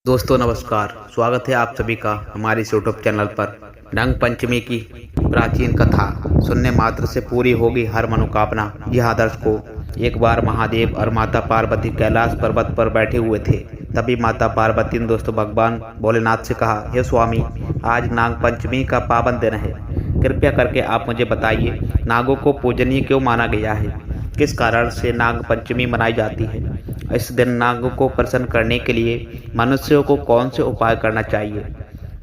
दोस्तों नमस्कार, स्वागत है आप सभी का हमारे इस यूट्यूब चैनल पर। रंग पंचमी की प्राचीन कथा सुनने मात्र से पूरी होगी हर मनोकामना। यह दर्शकों, एक बार महादेव और माता पार्वती कैलाश पर्वत पर बैठे हुए थे। तभी माता पार्वती ने दोस्तों भगवान भोलेनाथ से कहा, हे स्वामी, आज नाग पंचमी का पावन दिन है। कृपया करके आप मुझे बताइए, नागों को पूजनीय क्यों माना गया है? किस कारण से नाग पंचमी मनाई जाती है? इस दिन नागों को प्रसन्न करने के लिए मनुष्यों को कौन से उपाय करना चाहिए?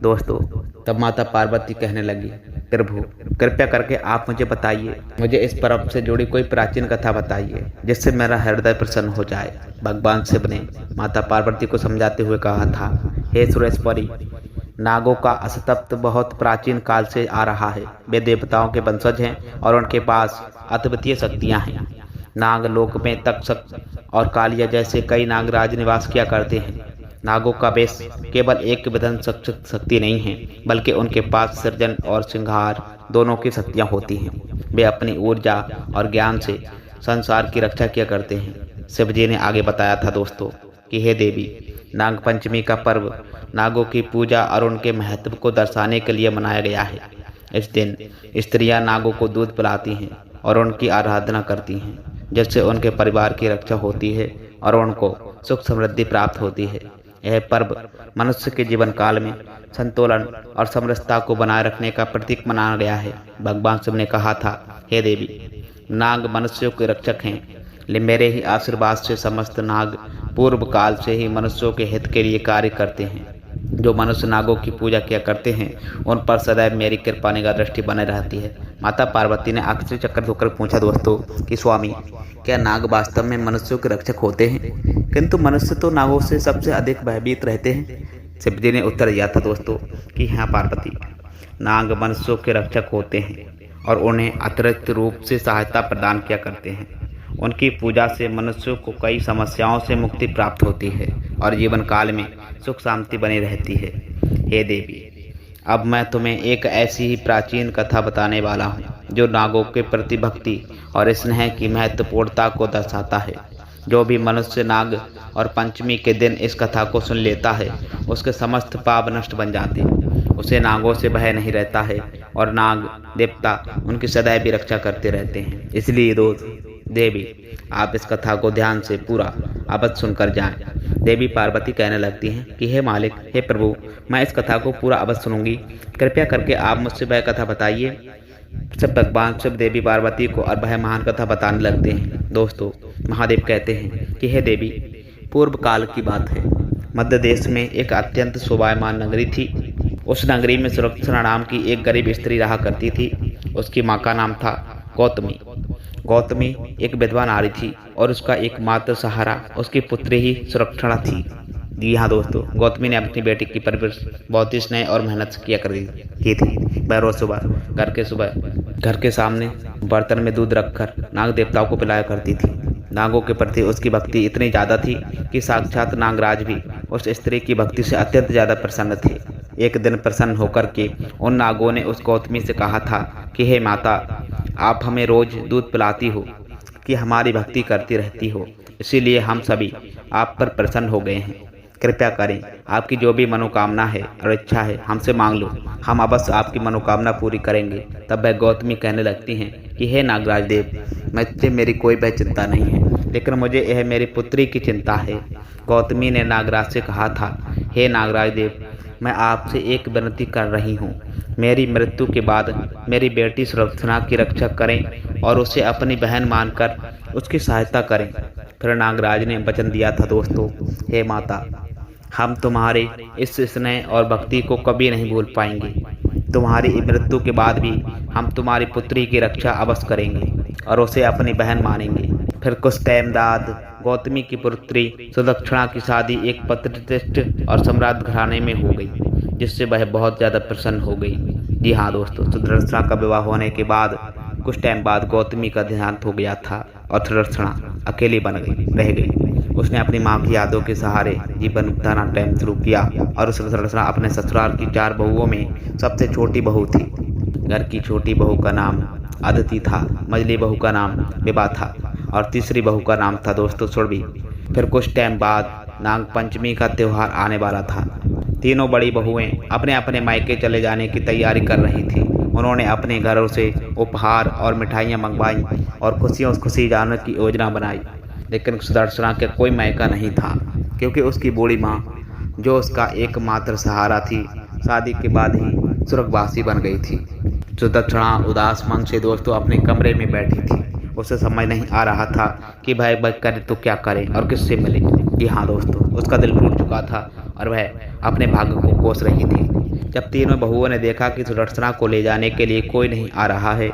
दोस्तों, तब माता पार्वती कहने लगी, प्रभु कृपया करके आप मुझे बताइए, मुझे इस पर्व से जुड़ी कोई प्राचीन कथा बताइए जिससे मेरा हृदय प्रसन्न हो जाए। भगवान शिव ने माता पार्वती को समझाते हुए कहा था, हे सुरेश्वरी, नागों का अस्तित्व बहुत प्राचीन काल से आ रहा है। वे देवताओं के वंशज हैं और उनके पास अद्वितीय शक्तियां हैं। नाग लोक में तक्षक और कालिया जैसे कई नागराज निवास किया करते हैं। नागों का वेश केवल एक विध्वंस शक्ति नहीं है, बल्कि उनके पास सृजन और श्रृंगार दोनों की शक्तियां होती हैं। वे अपनी ऊर्जा और ज्ञान से संसार की रक्षा किया करते हैं। शिव जी ने आगे बताया था दोस्तों कि हे देवी, नाग पंचमी का पर्व नागों की पूजा और उनके महत्व को दर्शाने के लिए मनाया गया है। इस दिन स्त्रियां नागों को दूध पिलाती हैं और उनकी आराधना करती हैं, जिससे उनके परिवार की रक्षा होती है और उनको सुख समृद्धि प्राप्त होती है। यह पर्व मनुष्य के जीवन काल में संतुलन और समरसता को बनाए रखने का प्रतीक माना गया है। भगवान शिव ने कहा था, हे देवी, नाग मनुष्यों के रक्षक हैं। मेरे ही आशीर्वाद से समस्त नाग पूर्व काल से ही मनुष्यों के हित के लिए कार्य करते हैं। जो मनुष्य नागों की पूजा किया करते हैं, उन पर सदैव मेरी कृपा निगाह दृष्टि बने रहती है। माता पार्वती ने आश्चर्यचकित होकर पूछा दोस्तों कि स्वामी, क्या नाग वास्तव में मनुष्यों के रक्षक होते हैं? किंतु मनुष्य तो नागों से सबसे अधिक भयभीत रहते हैं। शिव जी ने उत्तर दिया था दोस्तों कि हाँ पार्वती, नाग मनुष्यों के रक्षक होते हैं और उन्हें अतिरिक्त रूप से सहायता प्रदान किया करते हैं। उनकी पूजा से मनुष्यों को कई समस्याओं से मुक्ति प्राप्त होती है और जीवन काल में सुख शांति बनी रहती है। हे देवी, अब मैं तुम्हें एक ऐसी ही प्राचीन कथा बताने वाला हूँ जो नागों के प्रति भक्ति और स्नेह की महत्वपूर्णता को दर्शाता है। जो भी मनुष्य नाग और पंचमी के दिन इस कथा को सुन लेता है, उसके समस्त पाप नष्ट बन जाते हैं। उसे नागों से भय नहीं रहता है और नाग देवता उनकी सदैव भी रक्षा करते रहते हैं। इसलिए देवी, आप इस कथा को ध्यान से पूरा अवश्य सुनकर जाएं। देवी पार्वती कहने लगती हैं कि हे मालिक, हे प्रभु, मैं इस कथा को पूरा अवश्य सुनूंगी। कृपया करके आप मुझसे वह कथा बताइए। सब भगवान शिव देवी पार्वती को और वह महान कथा बताने लगते हैं। दोस्तों, महादेव कहते हैं कि हे देवी, पूर्व काल की बात है। मध्य देश में एक अत्यंत शोभायमान नगरी थी। उस नगरी में सुरक्षा नाम की एक गरीब स्त्री रहा करती थी। उसकी माँ का नाम था गौतमी। गौतमी एक विधवा नारी थी और उसका एकमात्र सहारा उसकी पुत्री ही सुरक्षणा थी। जी हाँ दोस्तों, गौतमी ने अपनी बेटी की परवरिश बहुत ही स्नेह और मेहनत से किया की थी। वह रोज सुबह घर के सामने बर्तन में दूध रखकर नाग देवताओं को पिलाया करती थी। नागों के प्रति उसकी भक्ति इतनी ज्यादा थी कि साक्षात नागराज भी उस स्त्री की भक्ति से अत्यंत ज्यादा प्रसन्न थे। एक दिन प्रसन्न होकर के उन नागों ने उस गौतमी से कहा था कि हे माता, आप हमें रोज दूध पिलाती हो, कि हमारी भक्ति करती रहती हो, इसीलिए हम सभी आप पर प्रसन्न हो गए हैं। कृपया करें, आपकी जो भी मनोकामना है और इच्छा है हमसे मांग लो, हम अवश्य आपकी मनोकामना पूरी करेंगे। तब वह गौतमी कहने लगती हैं कि हे नागराज देव, मुझसे मेरी कोई भय चिंता नहीं है, लेकिन मुझे यह मेरी पुत्री की चिंता है। गौतमी ने नागराज से कहा था, हे नागराज देव, मैं आपसे एक विनती कर रही हूँ। मेरी मृत्यु के बाद मेरी बेटी सुरक्षा की रक्षा करें और उसे अपनी बहन मानकर उसकी सहायता करें। फिर नागराज ने वचन दिया था दोस्तों, हे माता, हम तुम्हारे इस स्नेह और भक्ति को कभी नहीं भूल पाएंगे। तुम्हारी मृत्यु के बाद भी हम तुम्हारी पुत्री की रक्षा अवश्य करेंगे और उसे अपनी बहन मानेंगे। फिर कुछ टाइम बाद गौतमी की पुत्री सुदक्षिणा की शादी एक प्रतिष्ठित और सम्राट घराने में हो गई, जिससे वह बहुत ज़्यादा प्रसन्न हो गई। जी हाँ दोस्तों, सुदक्षिणा का विवाह होने के बाद कुछ टाइम बाद गौतमी का देहांत हो गया था और सुदक्षिणा अकेली रह गई। उसने अपनी माँ की यादों के सहारे जीवन बिताना टाइम शुरू किया और सुदक्षिणा अपने ससुराल की 4 बहुओं में सबसे छोटी बहू थी। घर की छोटी बहू का नाम अदिति था, मझली बहू का नाम विभा था और तीसरी बहू का नाम था दोस्तों सुरभि। फिर कुछ टाइम बाद नाग पंचमी का त्योहार आने वाला था। तीनों बड़ी बहुएं अपने अपने मायके चले जाने की तैयारी कर रही थी। उन्होंने अपने घरों से उपहार और मिठाइयाँ मंगवाई और खुशी जाने की योजना बनाई। लेकिन सुदर्शना के कोई मायका नहीं था, क्योंकि उसकी बूढ़ी माँ, जो उसका एकमात्र सहारा थी, शादी के बाद ही स्वर्गवासी बन गई थी। सुदर्शना उदास मन से दोस्तों अपने कमरे में बैठी थी। उसे समझ नहीं आ रहा था कि भाई करे तो क्या करे और किससे मिले। जी हाँ दोस्तों, उसका दिल टूट चुका था और वह अपने भाग्य को कोस रही थी। जब तीनों बहुओं ने देखा कि सुदर्शना को ले जाने के लिए कोई नहीं आ रहा है,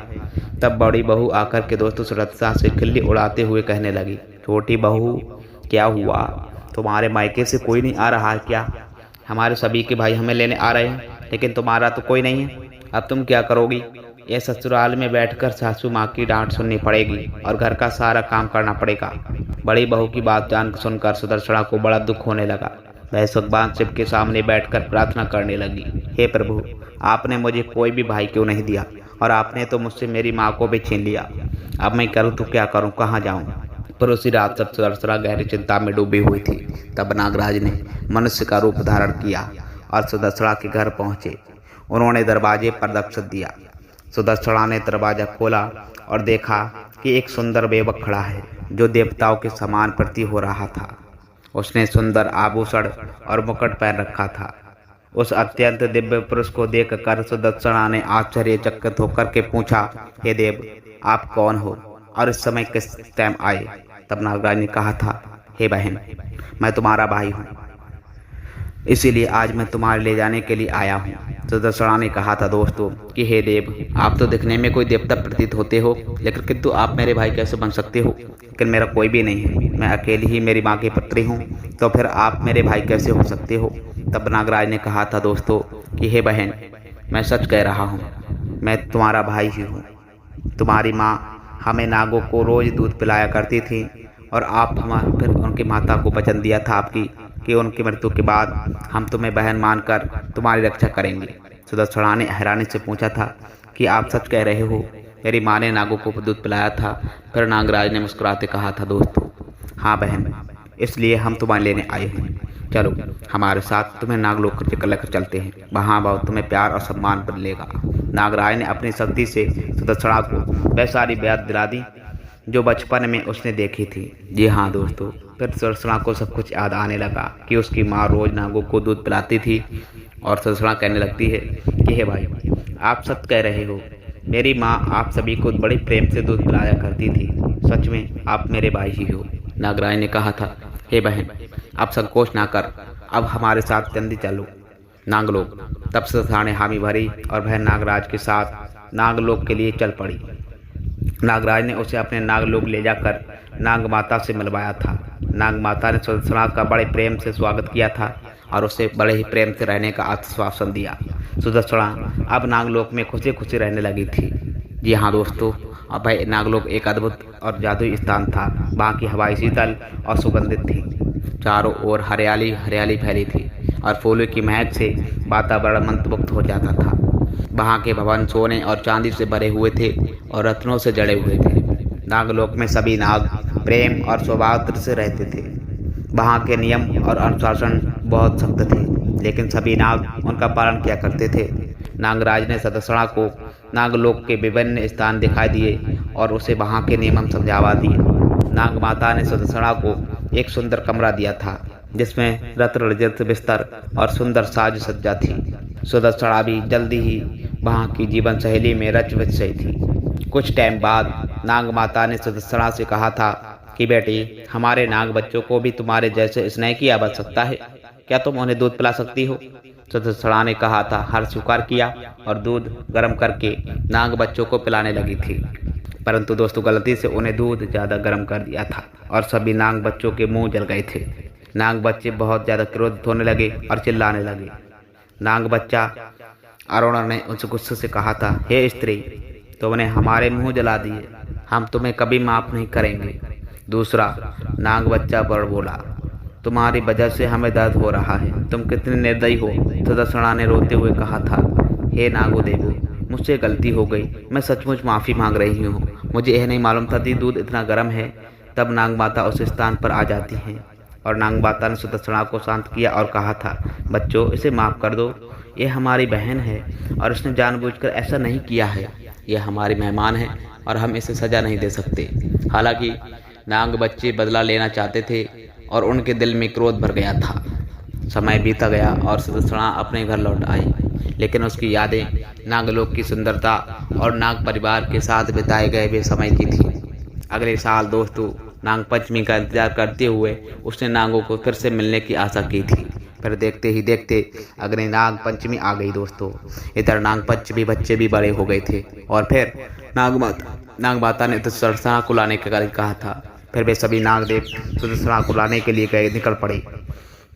तब बड़ी बहू आकर के दोस्तों सुदर्शना से खिल्ली उड़ाते हुए कहने लगी, छोटी बहू क्या हुआ, तुम्हारे मायके से कोई नहीं आ रहा है क्या? हमारे सभी के भाई हमें लेने आ रहे हैं, लेकिन तुम्हारा तो कोई नहीं है। अब तुम क्या करोगी? ये ससुराल में बैठकर सासू माँ की डांट सुननी पड़ेगी और घर का सारा काम करना पड़ेगा। बड़ी बहू की बात सुनकर सुदर्शना को बड़ा दुख होने लगा। वह भगवान शिव के सामने बैठकर प्रार्थना करने लगी, हे प्रभु, आपने मुझे कोई भी भाई क्यों नहीं दिया और आपने तो मुझसे मेरी माँ को भी छीन लिया। अब मैं करूँ तो क्या करूँ, कहाँ जाऊँ? पर उसी रात जब सुदर्शना गहरी चिंता में डूबी हुई थी, तब नागराज ने मनुष्य का रूप धारण किया और सुदर्शना के घर पहुंचे। उन्होंने दरवाजे पर दस्तक दिया। सुदर्शना ने दरवाजा खोला और देखा कि एक सुंदर बेवक खड़ा है, जो देवताओं के समान प्रतीत हो रहा था। उसने सुंदर आभूषण और मुकुट पहन रखा था। उस अत्यंत दिव्य पुरुष को देखकर सुदर्शना ने आश्चर्यचकित होकर के पूछा, हे देव, आप कौन हो और इस समय किस टाइम आए? तब नागराज ने कहा था, हे बहन, मैं तुम्हारा भाई हूँ, इसीलिए आज मैं तुम्हारे ले जाने के लिए आया हूँ। सुदर्शना ने कहा था दोस्तों कि हे देव, आप तो दिखने में कोई देवता प्रतीत होते हो, लेकिन किंतु आप मेरे भाई कैसे बन सकते हो? लेकिन मेरा कोई भी नहीं है, मैं अकेली ही मेरी माँ की पुत्री हूँ, तो फिर आप मेरे भाई कैसे हो सकते हो? तब नागराज ने कहा था दोस्तों कि हे बहन, मैं सच कह रहा हूँ, मैं तुम्हारा भाई ही हूँ। तुम्हारी माँ हमें नागों को रोज दूध पिलाया करती थी और आप फिर उनकी माता को वचन दिया था आपकी कि उनकी मृत्यु के बाद हम तुम्हें बहन मानकर तुम्हारी रक्षा करेंगे। सुदर्शना ने हैरानी से पूछा था कि आप सच कह रहे हो? मेरी माँ ने नागों को दूध पिलाया था? फिर नागराज ने मुस्कुराते कहा था दोस्तों, हाँ बहन, इसलिए हम तुम्हें लेने आए हैं। चलो हमारे साथ, तुम्हें नागलोक लेकर चलते हैं, वहाँ बहुत तुम्हें प्यार और सम्मान मिलेगा। नागराज ने अपनी शक्ति से सुदर्शना को वह सारी बात दिला दी जो बचपन में उसने देखी थी। जी हाँ दोस्तों, फिर सुदर्शना को सब कुछ याद आने लगा कि उसकी माँ रोज नागों को दूध पिलाती थी और सुदर्शना कहने लगती है कि हे भाई, आप सच कह रहे हो, मेरी माँ आप सभी को बड़े प्रेम से दूध पिलाया करती थी, सच में आप मेरे भाई ही हो। नागराज ने कहा था, हे बहन, आप संकोच ना कर, अब हमारे साथ जल्दी चलो नागलोक। तब सुदर्शना ने हामी भरी और वह नागराज के साथ नागलोक के लिए चल पड़ी। नागराज ने उसे अपने नागलोक ले जाकर नाग माता से मिलवाया था। नाग माता ने सुदर्शना का बड़े प्रेम से स्वागत किया था और उसे बड़े ही प्रेम से रहने का आश्वासन दिया। सुदर्शना अब नागलोक में खुशी खुशी रहने लगी थी। जी हाँ दोस्तों, अब भाई नागलोक एक अद्भुत और जादुई स्थान था। वहाँ की हवाएं शीतल और सुगंधित थी, चारों ओर हरियाली हरियाली फैली थी और फूलों की महक से वातावरण मंत्रमुग्ध हो जाता था। वहाँ के भवन सोने और चांदी से भरे हुए थे और रत्नों से जड़े हुए थे। नागलोक में सभी नाग प्रेम और सौभाग्य से रहते थे। वहाँ के नियम और अनुशासन बहुत सख्त थे, लेकिन सभी नाग उनका पालन किया करते थे। नागराज ने सुदर्शना को नागलोक के विभिन्न स्थान दिखाई दिए और उसे वहाँ के नियम समझावा दिए। नाग माता ने सुदर्शना को एक सुंदर कमरा दिया था, जिसमें रत्न रचित बिस्तर और सुंदर साज सज्जा थी। सुदर्शना भी जल्दी ही वहाँ की जीवन शैली में रच बस गई थी। कुछ टाइम बाद नाग माता ने सुदर्शना से कहा था कि बेटी, हमारे नाग बच्चों को भी तुम्हारे जैसे स्नेह की आवश्यकता है, क्या तुम उन्हें दूध पिला सकती हो? सुदर्शना ने कहा था, हर स्वीकार किया और दूध गर्म करके नाग बच्चों को पिलाने लगी थी। परंतु दोस्तों, गलती से उन्हें दूध ज़्यादा गर्म कर दिया था और सभी नाग बच्चों के मुंह जल गए थे। नाग बच्चे बहुत ज़्यादा क्रोधित होने लगे और चिल्लाने लगे। नाग बच्चा अरुण ने उनसे गुस्से से कहा था, हे स्त्री, तुमने हमारे मुंह जला दिए, हम तुम्हें कभी माफ नहीं करेंगे। दूसरा नाग बच्चा बढ़ बोला, तुम्हारी वजह से हमें दर्द हो रहा है, तुम कितने निर्दयी हो। सुदर्शना ने रोते हुए कहा था, हे नागो देवो, मुझसे गलती हो गई, मैं सचमुच माफ़ी मांग रही हूँ, मुझे यह नहीं मालूम था कि दूध इतना गर्म है। तब नाग माता उस स्थान पर आ जाती हैं और नाग माता ने सुदर्शना को शांत किया और कहा था, बच्चों इसे माफ़ कर दो, ये हमारी बहन है और इसने जानबूझकर ऐसा नहीं किया है। यह हमारी मेहमान है और हम इसे सज़ा नहीं दे सकते। हालांकि नाग बच्चे बदला लेना चाहते थे और उनके दिल में क्रोध भर गया था। समय बीता गया और सुदर्शना अपने घर लौट आई, लेकिन उसकी यादें नागलोक की सुंदरता और नाग परिवार के साथ बिताए गए वे समय की थी। अगले साल दोस्तों नाग पंचमी का इंतजार करते हुए उसने नागों को फिर से मिलने की आशा की थी। फिर देखते ही देखते अगले नाग पंचमी आ गई दोस्तों। इधर नाग पंचमी बच्चे भी बड़े हो गए थे और फिर नाग माता ने सुदर्शना को लाने के लिए कहा था। फिर वे सभी नागदेव सुदर्शना को लाने के लिए निकल पड़े।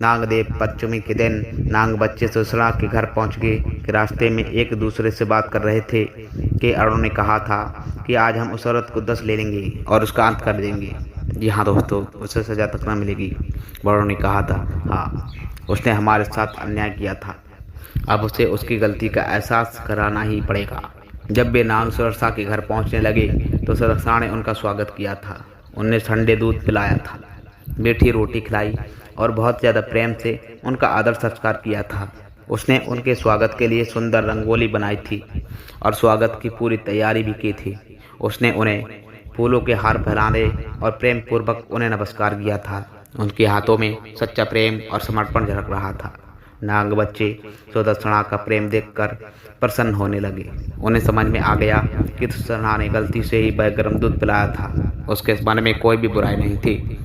नागदेव पंचमी के दिन नाग बच्चे सुदर्शना के घर पहुंच गए कि रास्ते में एक दूसरे से बात कर रहे थे कि अरुण ने कहा था कि आज हम उस औरत को 10 ले लेंगे और उसका अंत कर देंगे। जी हाँ दोस्तों, उसे सजा तक न मिलेगी। बड़ों ने कहा था, हाँ उसने हमारे साथ अन्याय किया था, अब उसे उसकी गलती का एहसास कराना ही पड़ेगा। जब वे नाग सुदर्शना के घर पहुंचने लगे तो सुदर्शना ने उनका स्वागत किया था। उनने ठंडे दूध पिलाया था, मीठी रोटी खिलाई और बहुत ज़्यादा प्रेम से उनका आदर सत्कार किया था। उसने उनके स्वागत के लिए सुंदर रंगोली बनाई थी और स्वागत की पूरी तैयारी भी की थी। उसने उन्हें फूलों के हार पहनाने और प्रेम पूर्वक उन्हें नमस्कार किया था। उनके हाथों में सच्चा प्रेम और समर्पण झलक रहा था। नाग बच्चे सुदर्शना का प्रेम देखकर प्रसन्न होने लगे। उन्हें समझ में आ गया कि सुदर्शना ने गलती से ही वह गर्म दूध पिलाया था। उसके मन में कोई भी बुराई नहीं थी।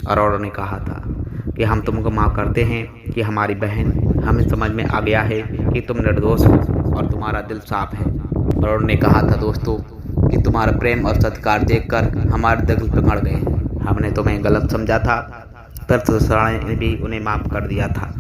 अरोड़ा ने कहा था कि हम तुमको माफ़ करते हैं कि हमारी बहन, हमें समझ में आ गया है कि तुम निर्दोष हो और तुम्हारा दिल साफ है। अरोड़ा ने कहा था दोस्तों कि तुम्हारा प्रेम और सत्कार देखकर हमारे दिल पिघल गए। हमने तुम्हें गलत समझा था, पर सुदर्शना ने भी उन्हें माफ़ कर दिया था।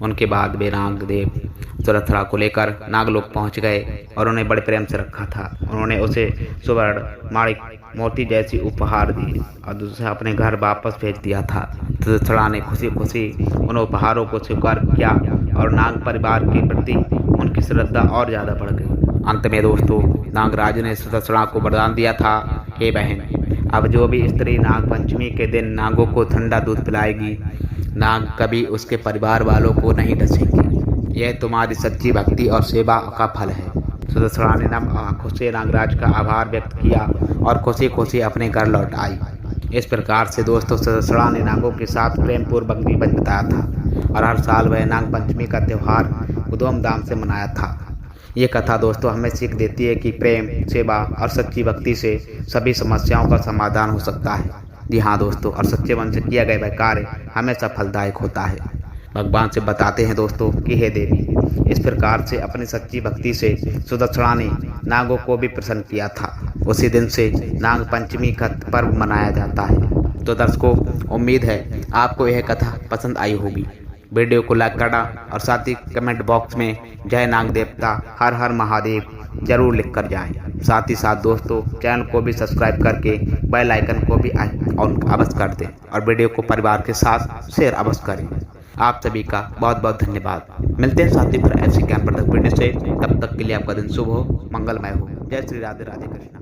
उनके बाद वे नागदेव सुदर्शना को लेकर नागलोक पहुंच गए और उन्हें बड़े प्रेम से रखा था। उन्होंने उसे स्वर्ण, माणिक, मोती जैसी उपहार दिए और उसे अपने घर वापस भेज दिया था। सुदर्शना ने खुशी खुशी उन उपहारों को स्वीकार किया और नाग परिवार के प्रति उनकी श्रद्धा और ज़्यादा बढ़ गई। अंत में दोस्तों नागराज ने सुदर्शना को वरदान दिया था, हे बहन, अब जो भी स्त्री नाग पंचमी के दिन नागों को ठंडा दूध पिलाएगी, नाग कभी उसके परिवार वालों को नहीं डसेंगे। यह तुम्हारी सच्ची भक्ति और सेवा का फल है। सुदर्शना ने नम आंखों से नागराज का आभार व्यक्त किया और खुशी खुशी अपने घर लौट आई। इस प्रकार से दोस्तों सुदर्शना ने नागों के साथ प्रेम पूर्वक जीवन बिताया था और हर साल वह नाग पंचमी का त्यौहार धूमधाम से मनाया था। ये कथा दोस्तों हमें सीख देती है कि प्रेम, सेवा और सच्ची भक्ति से सभी समस्याओं का समाधान हो सकता है। जी हाँ दोस्तों, और सच्चे मन से किया गया वह कार्य हमेशा फलदायक होता है। भगवान से बताते हैं दोस्तों कि हे देवी, इस प्रकार से अपनी सच्ची भक्ति से सुदर्शना ने नागों को भी प्रसन्न किया था। उसी दिन से नाग पंचमी का पर्व मनाया जाता है। तो दर्शकों, उम्मीद है आपको यह कथा पसंद आई होगी। वीडियो को लाइक करना और साथ ही कमेंट बॉक्स में जय नाग देवता हर हर महादेव जरूर लिख कर जाएं। साथ ही साथ दोस्तों चैनल को भी सब्सक्राइब करके बेल आइकन को भी ऑन अवश्य कर दें और वीडियो को परिवार के साथ शेयर अवश्य करें। आप सभी का बहुत बहुत धन्यवाद। मिलते हैं साथी फिर ऐसी ज्ञानवर्धक वीडियो से। तब तक के लिए आपका दिन शुभ हो, मंगलमय हो। जय श्री राधे राधे कृष्ण।